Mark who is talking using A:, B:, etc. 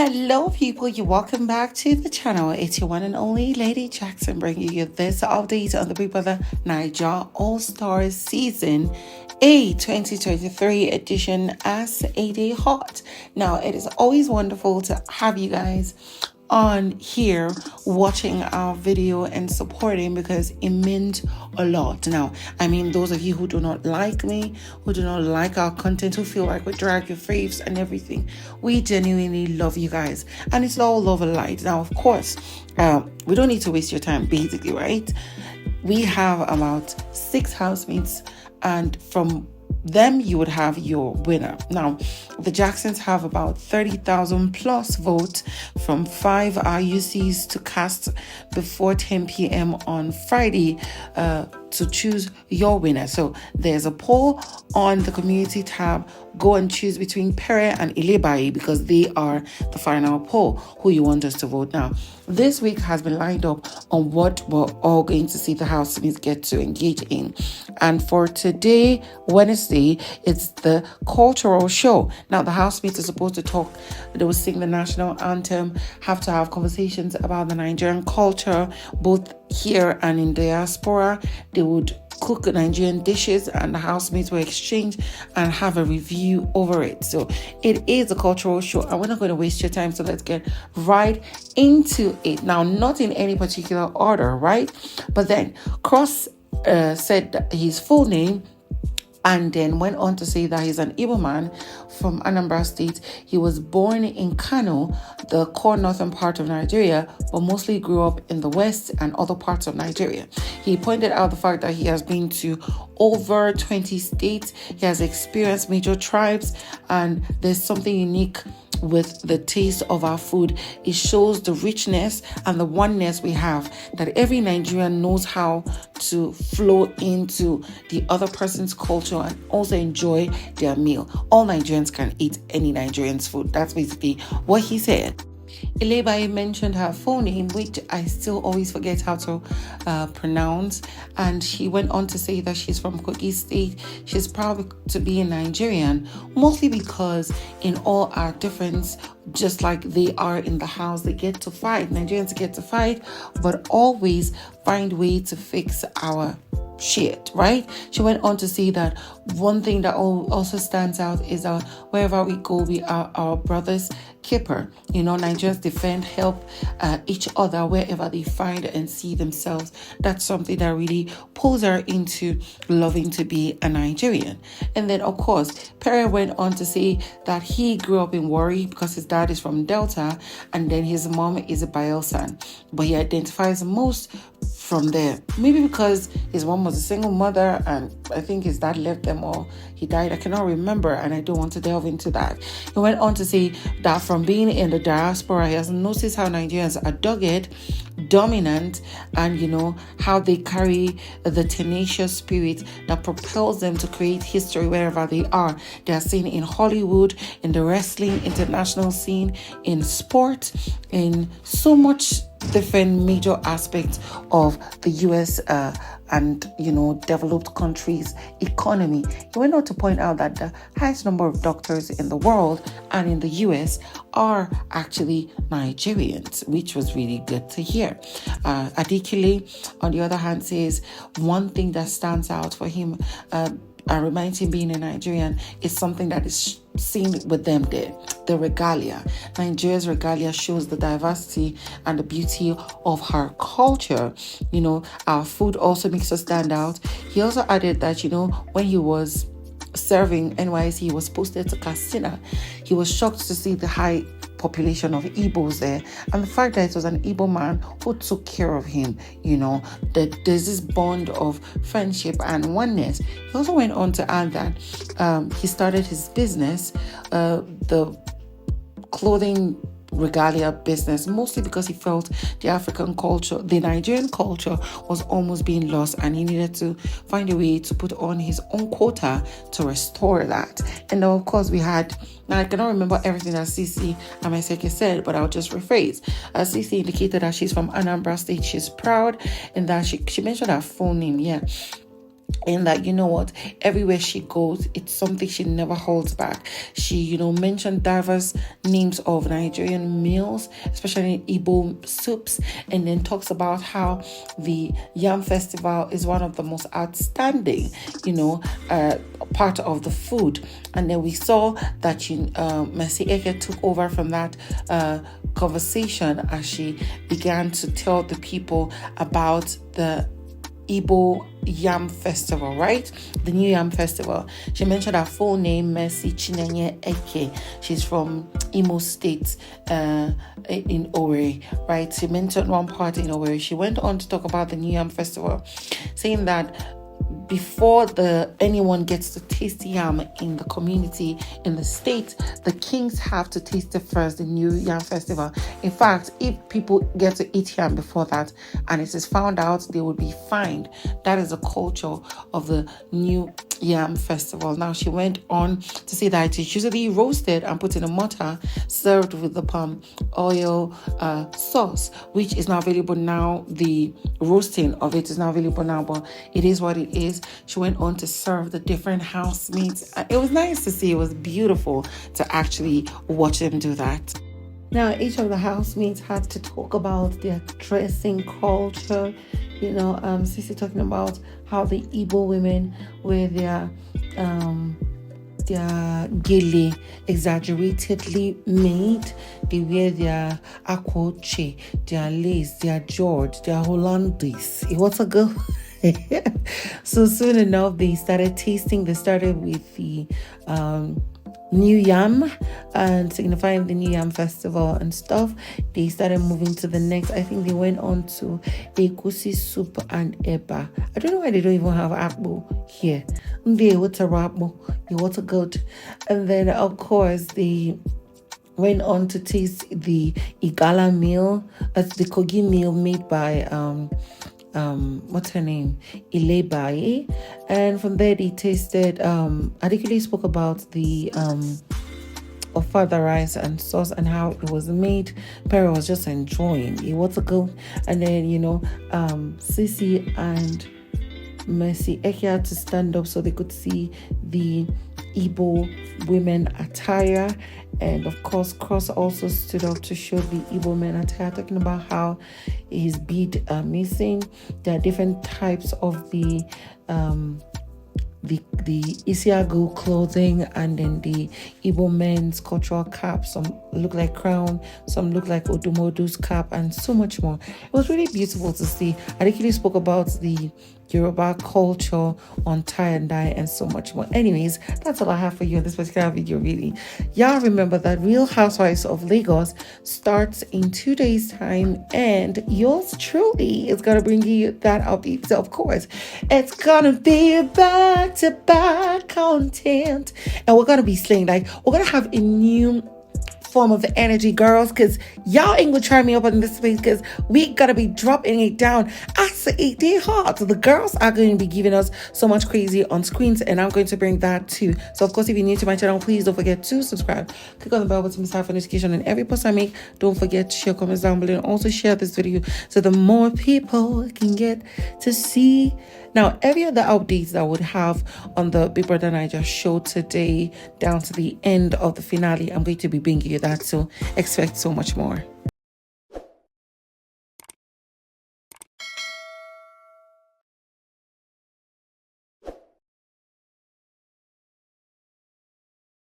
A: Hello people, you welcome back to the channel. It's your one and only Lady Jackson bringing you this update on the Big Brother Naija All-Stars Season 8 2023 edition as a day hot. Now, it is always wonderful to have you guys on here watching our video and supporting because it meant a lot. Now, I mean, those of you who do not like me, who do not like our content, who feel like we drag your faves and everything, we genuinely love you guys, and it's all love and light. Now, of course, we don't need to waste your time, basically, right? We have about 6 housemates, and from them you would have your winner. Now, the Jacksons have about 30,000 plus votes from 5 RUCs to cast before 10 p.m. on Friday to choose your winner. So there's a poll on the community tab. Go and choose between Pere and Ilebaye because they are the final poll who you want us to vote. Now, this week has been lined up on what we're all going to see the housemates get to engage in. And for today, Wednesday, it's the cultural show. Now, the housemates are supposed to talk. They will sing the national anthem, have to have conversations about the Nigerian culture, both here and in diaspora. They would cook Nigerian dishes and the housemates will exchange and have a review over it. So it is a cultural show and we're not going to waste your time. So let's get right into it. Now, not in any particular order, right? But then Cross said his full name and then went on to say that he's an Igbo man from Anambra State. He was born in Kano, the core northern part of Nigeria, but mostly grew up in the west and other parts of Nigeria. He pointed out the fact that he has been to over 20 states. He has experienced major tribes, and there's something unique with the taste of our food. It shows the richness and the oneness we have, that every Nigerian knows how to flow into the other person's culture and also enjoy their meal. All Nigerians can eat any Nigerian's food. That's basically what he said. Ilebaye mentioned her full name, which I still always forget how to pronounce, and she went on to say that she's from Khosi State. She's proud to be a Nigerian, mostly because in all our difference, just like they are in the house, they get to fight. Nigerians get to fight, but always find way to fix our shit, right? She went on to say that one thing that also stands out is that wherever we go, we are our brother's keeper. You know, Nigerians defend, help each other wherever they find and see themselves. That's something that really pulls her into loving to be a Nigerian. And then, of course, Pere went on to say that he grew up in Warri because his dad is from Delta and then his mom is a Bayelsan, but he identifies most from there. Maybe because his mom was a single mother and I think his dad left them or he died. I cannot remember and I don't want to delve into that. He went on to say that from being in the diaspora, he has noticed how Nigerians are dogged, dominant, and you know how they carry the tenacious spirit that propels them to create history wherever they are. They are seen in Hollywood, in the wrestling international scene, in sport, in so much different major aspects of the US and developed countries' economy. He went on to point out that the highest number of doctors in the world and in the US are actually Nigerians, which was really good to hear. Adekunle, on the other hand, says one thing that stands out for him and reminds him being a Nigerian is something that is seen with them there, the regalia. Nigeria's regalia shows the diversity and the beauty of her culture. You know, our food also makes us stand out. He also added that, when he was serving NYC, he was posted to Katsina. He was shocked to see the high population of Igbos there and the fact that it was an Igbo man who took care of him. That there's this bond of friendship and oneness. He also went on to add that he started his business, the clothing regalia business, mostly because he felt the African culture, the Nigerian culture, was almost being lost and he needed to find a way to put on his own quota to restore that. And now, of course, we had, now I cannot remember everything that CeeC and myself said, but I'll just rephrase. CeeC indicated that she's from Anambra State. She's proud and that she mentioned her full name, in that, you know what, everywhere she goes, it's something she never holds back. She, mentioned diverse names of Nigerian meals, especially Igbo soups, and then talks about how the Yam Festival is one of the most outstanding, part of the food. And then we saw that Mercy Eke took over from that conversation as she began to tell the people about the Igbo Yam Festival, right? The new Yam Festival. She mentioned her full name, Mercy Chinenye Eke. She's from Imo State, in Owerri, right? She mentioned one part in Owerri. She went on to talk about the new Yam Festival, saying that before anyone gets to taste yam in the community, in the state, the kings have to taste it first, the new Yam Festival. In fact, if people get to eat yam before that and it is found out, they will be fined. That is the culture of the new Yam Festival. Now, she went on to say that it is usually roasted and put in a mortar, served with the palm oil sauce, which is now available now. The roasting of it is now available now, but it is what it is. She went on to serve the different housemates. It was nice to see. It was beautiful to actually watch them do that. Now, each of the housemates had to talk about their dressing culture. CeeC talking about how the Igbo women wear their gele exaggeratedly made. They wear their akwoche, their lace, their George, their Hollandaise. It was a girl. So soon enough, they started tasting. They started with the new yam and signifying the new yam festival and stuff. They started moving to the next. I think they went on to a Khosi soup and eba. I don't know why they don't even have akpu here. What's a rapmo? What's a goat? And then of course they went on to taste the Igala meal. That's the Kogi meal made by what's her name? Ilebaye. And from there they tasted Adekunle spoke about the of father rice and sauce and how it was made. Pere was just enjoying it. Was a go. And then CeeC and Mercy Eke had to stand up so they could see the Igbo women attire. And of course, Cross also stood up to show the Igbo men attire, talking about how his bead are missing. There are different types of the Isiagu clothing, and then the Igbo men's cultural cap. Some look like crown, some look like Odumodu's cap, and so much more. It was really beautiful to see. I actually spoke about the Yoruba culture on tie and dye and so much more. Anyways, that's all I have for you in this particular video, really. Y'all remember that Real Housewives of Lagos starts in 2 days' time, and yours truly is gonna bring you that update. So of course, it's gonna be back-to-back content, and we're gonna be slaying. Like, we're gonna have a new form of the energy, girls, because y'all ain't gonna try me up on this space, because we gotta be dropping it down as it day hard. So the girls are going to be giving us so much crazy on screens, and I'm going to bring that too. So of course, if you're new to my channel, please don't forget to subscribe, click on the bell button to for notification on every post I make. Don't forget to share, comments down below, and also share this video so the more people can get to see. Now, every other updates that I would have on the bbnaija show today, down to the end of the finale, I'm going to be bringing you that. So expect so much more.